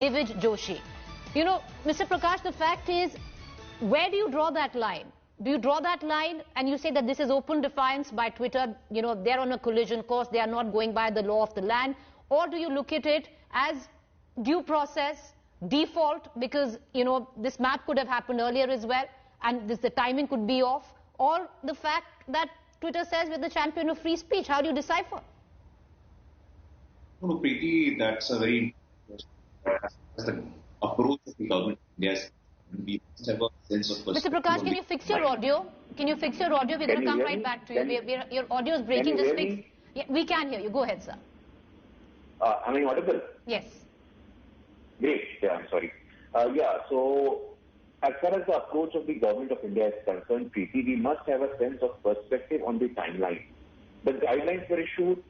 Divij Joshi. You know, Mr. Prakash, the fact is, where do you draw that line? Do you draw that line and you say that this is open defiance by Twitter, you know, they're on a collision course, they are not going by the law of the land? Or do you look at it as due process, default, because, you know, this map could have happened earlier as well, and the timing could be off? Or the fact that Twitter says we're the champion of free speech? How do you decipher? No, Preeti, that's a very that's the approach of the government. Yes, we must have a sense of Mr. Prakash, can you fix your audio? Can you fix your audio? We're going to come right back to you. Your audio is breaking. Just fix. Yeah, we can hear you. Go ahead, sir. Am I audible? Yes. Great. Yeah, I'm sorry. So as far as the approach of the government of India is concerned, Preeti, we must have a sense of perspective on the timeline. The guidelines were issued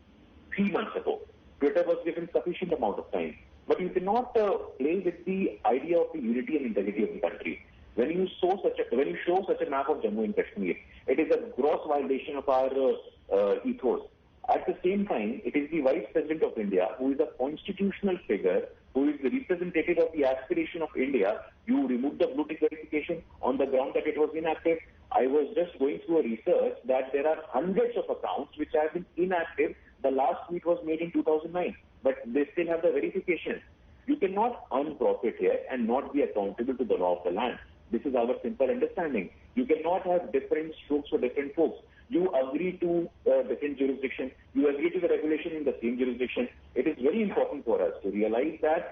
3 months ago. Twitter was given sufficient amount of time. But you cannot play with the idea of the unity and integrity of the country. When you show such a map of Jammu and Kashmir, it is a gross violation of our ethos. At the same time, it is the Vice President of India, who is a constitutional figure, who is the representative of the aspiration of India. You remove the blue tick verification on the ground that it was inactive. I was just going through a research that there are hundreds of accounts which have been inactive. The last tweet was made in 2009, but they still have the verification. You cannot earn profit here and not be accountable to the law of the land. This is our simple understanding. You cannot have different strokes for different folks. You agree to different jurisdiction. You agree to the regulation in the same jurisdiction. It is very important for us to realize that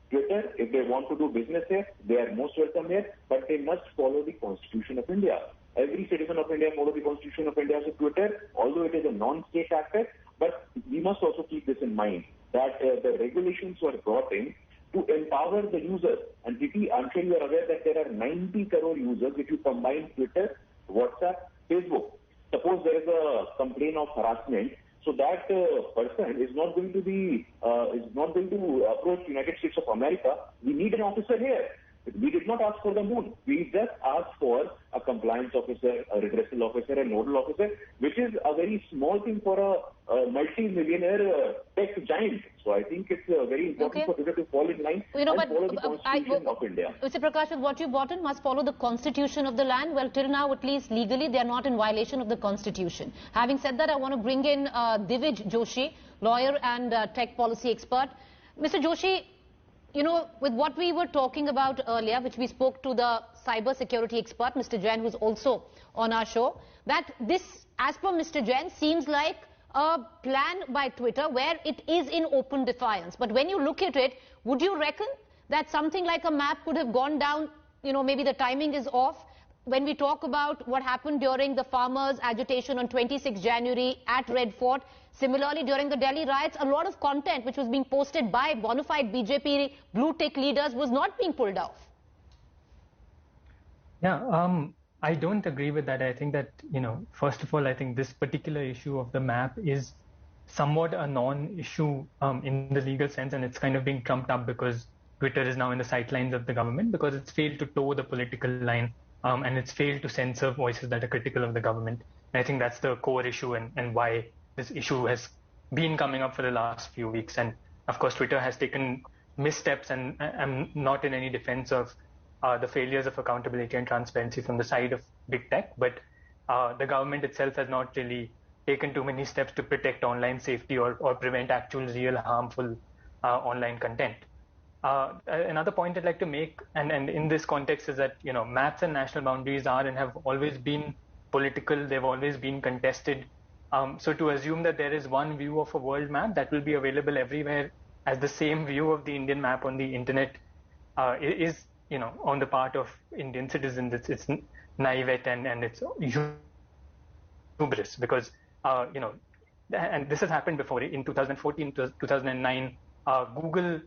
Twitter, if they want to do business here, they are most welcome here, but they must follow the Constitution of India. Every citizen of India follows the Constitution of India. So Twitter, although it is a non-state actor, but we must also keep this in mind, that the regulations were brought in to empower the users. And Preeti, I'm sure you are aware that there are 90 crore users if you combine Twitter, WhatsApp, Facebook. Suppose there is a complaint of harassment, so that person is not going to approach United States of America. We need an officer here. We did not ask for the moon. We just asked for a compliance officer, a redressal officer, a nodal officer, which is a very small thing for a multi-millionaire tech giant. So I think it's very important for Twitter to fall in line and follow the Constitution of India. Mr. Prakash, with what you brought in, must follow the Constitution of the land. Well, till now, at least legally, they are not in violation of the Constitution. Having said that, I want to bring in Divij Joshi, lawyer and tech policy expert. Mr. Joshi, you know, with what we were talking about earlier, which we spoke to the cyber security expert, Mr. Jain, who's also on our show, that this, as per Mr. Jain, seems like a plan by Twitter where it is in open defiance. But when you look at it, would you reckon that something like a map could have gone down, you know, maybe the timing is off? When we talk about what happened during the farmers' agitation on 26 January at Red Fort, similarly during the Delhi riots, a lot of content which was being posted by bona fide BJP blue tick leaders was not being pulled off. Yeah, I don't agree with that. I think that, you know, first of all, I think this particular issue of the map is somewhat a non-issue in the legal sense, and it's kind of being trumped up because Twitter is now in the sidelines of the government because it's failed to toe the political line. And it's failed to censor voices that are critical of the government. And I think that's the core issue and why this issue has been coming up for the last few weeks. And of course, Twitter has taken missteps, and I'm not in any defense of the failures of accountability and transparency from the side of big tech, but the government itself has not really taken too many steps to protect online safety or prevent actual real harmful online content. Another point I'd like to make, and in this context, is that, you know, maps and national boundaries are and have always been political. They've always been contested. So to assume that there is one view of a world map that will be available everywhere as the same view of the Indian map on the internet is, you know, on the part of Indian citizens, it's naivete and it's hubris because, you know, and this has happened before. In 2014, 2009, Google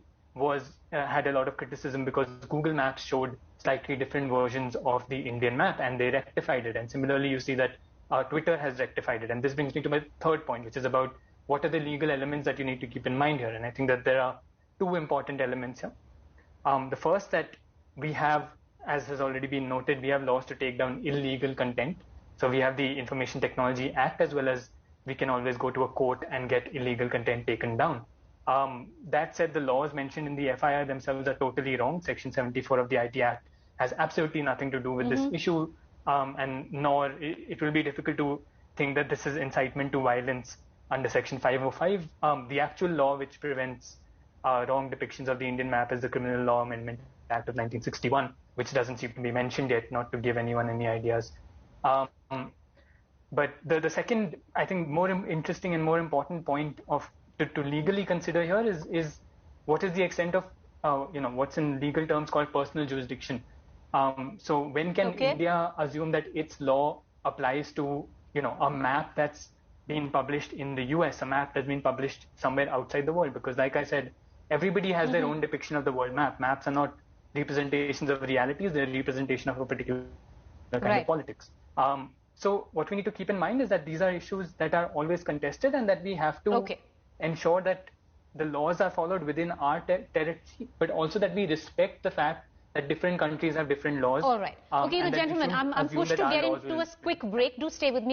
had a lot of criticism because Google Maps showed slightly different versions of the Indian map, and they rectified it. And similarly, you see that Twitter has rectified it. And this brings me to my third point, which is about what are the legal elements that you need to keep in mind here. And I think that there are two important elements here. The first, that we have, as has already been noted, we have laws to take down illegal content. So we have the Information Technology Act, as well as we can always go to a court and get illegal content taken down. That said, the laws mentioned in the FIR themselves are totally wrong. Section 74 of the IT Act has absolutely nothing to do with this issue, and nor it will be difficult to think that this is incitement to violence under Section 505. The actual law which prevents wrong depictions of the Indian map is the Criminal Law Amendment Act of 1961, which doesn't seem to be mentioned yet, not to give anyone any ideas. But the second, I think, more interesting and more important point to legally consider here is what is the extent of what's in legal terms called personal jurisdiction. So when can India assume that its law applies to a map that's been published in the US, a map that's been published somewhere outside the world? Because like I said, everybody has their own depiction of the world map. Maps are not representations of realities; they're representation of a particular kind of politics. So what we need to keep in mind is that these are issues that are always contested, and that we have to ensure that the laws are followed within our territory, but also that we respect the fact that different countries have different laws. All right. Okay, gentlemen, I'm pushed to get into a quick break. Do stay with me.